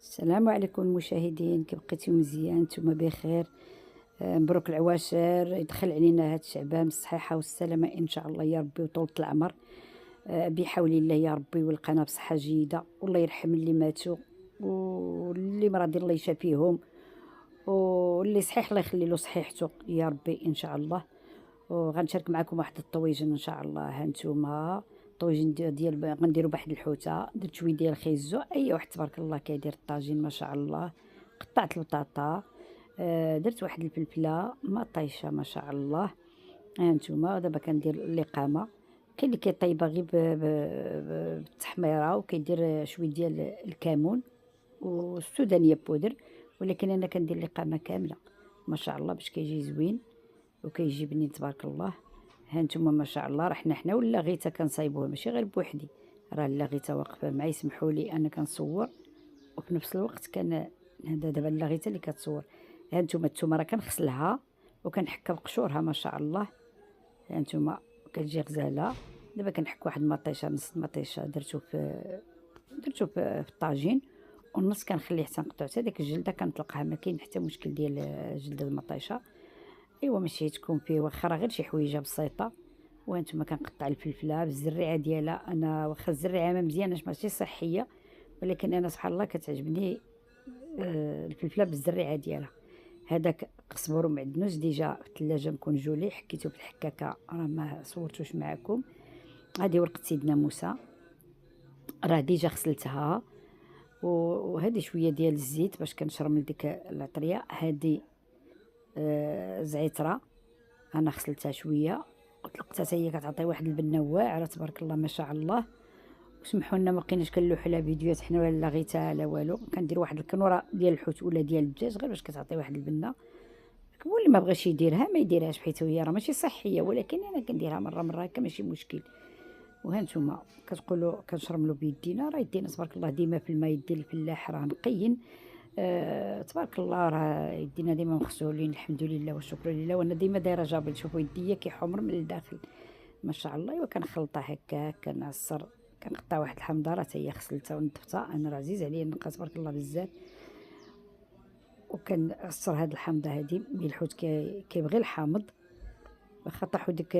السلام عليكم المشاهدين، كي بقيتو مزيان نتوما بخير. مبروك العواشر، يدخل علينا هاد الشعبان بالصحيحه والسلامه ان شاء الله يا ربي وطولة العمر. بحول الله يا ربي، ويلقانا بصحه جيده، والله يرحم اللي ماتوا واللي مرضي الله يشافيهم، واللي صحيح الله يخلي له صحيحته يا ربي ان شاء الله. وغنشارك معكم واحد الطويجن ان شاء الله. ها نتوما طويجن ديال غنديروا بواحد الحوته، درت شويه ديال الخيزو، اي واحد تبارك الله كيدير الطاجين ما شاء الله. قطعت البطاطا، درت واحد الفلفله ما طايشه ما شاء الله. ها نتوما دابا كندير الاقامه. كاين اللي كيطيبها غير بالتحميره وكيدير شويه ديال الكمون والسودانيه بودر، ولكن انا كندير الاقامه كامله ما شاء الله باش كيجي زوين وكيجي بنين تبارك الله. ها نتوما ما شاء الله، راه حنا ولا غيتا كنصايبوها ماشي غير بوحدي، راه لا غيتا واقفه معايا، يسمحوا لي انا كنصور وفي نفس الوقت كان هذا دابا لا غيتا اللي كتصور. ها نتوما الثومه راه كنغسلها وكنحكها بقشورها ما شاء الله. ها نتوما كتجي غزاله. دابا كنحك واحد المطيشه، نص المطيشه درتو في الطاجين، والنص كنخليه حتى نقطعو حتى ديك الجلده كنطلقها، ما كاين حتى مشكل ديال جلده المطيشه. ايوا ماشي تكون فيه واخا راه غير شي حويجه بسيطه. وانتم كنقطع الفلفله بالزريعه ديالها، انا واخا الزريعه ما مزياناش ماشي صحيه، ولكن انا سبحان الله كتعجبني الفلفله بالزريعه ديالها. هذاك قزبر ومعدنوس ديجا في الثلاجه مكونجولي، حكيتو بالحكاكه راه ما صورتوش معكم. هذه ورقه سيدنا موسى راه ديجا غسلتها، وهذه شويه ديال الزيت باش كنشرم لديك العطريه. هذه زعتره انا غسلتها شويه وطلقتها حتى هي كتعطي واحد البنه واعره تبارك الله ما شاء الله. وسمحوا لنا ما بقيناش كنلوح على فيديوهات حنا ولا لاغيتها لا والو، كندير واحد الكنوره ديال الحوت ولا ديال الدجاج غير باش كتعطي واحد البنه. واللي ما بغاش يديرها ما يديرهاش، حيت هي راه ماشي صحيه، ولكن انا كنديرها مره هكا ماشي مشكل. وها نتوما كتقولوا كنشرملو بيدينا، راه يدينا تبارك الله ديما في الماء، يدي الفلاح راه نقيين. تبارك الله راه يدينا ديما مغسولين الحمد لله والشكر لله، وانا ديما دايره جابل، شوفوا يديا كيحمر من الداخل ما شاء الله. ايوا كنخلطها هكا كنعصر، كنقطع واحد الحمضه حتى هي غسلتها ونظفتها، انا راه عزيز عليا نبقى تبارك الله بزاف. وكنعصر هاد الحمضه هادي من الحوت كيبغي الحامض، واخا طاحوا ديك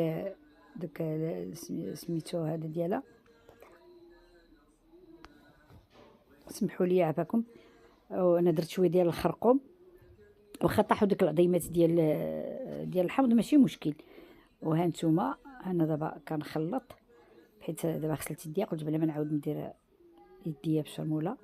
سميتو هذا ديالها، سمحوا لي عافاكم. وانا درت شويه ديال الخرقوم، واخا طاحوا ديك العظيمات ديال الحمض ماشي مشكل. وها نتوما انا دابا كنخلط، حيت دابا غسلت يديا قلت بلا ما نعاود ندير يديا بالشرموله.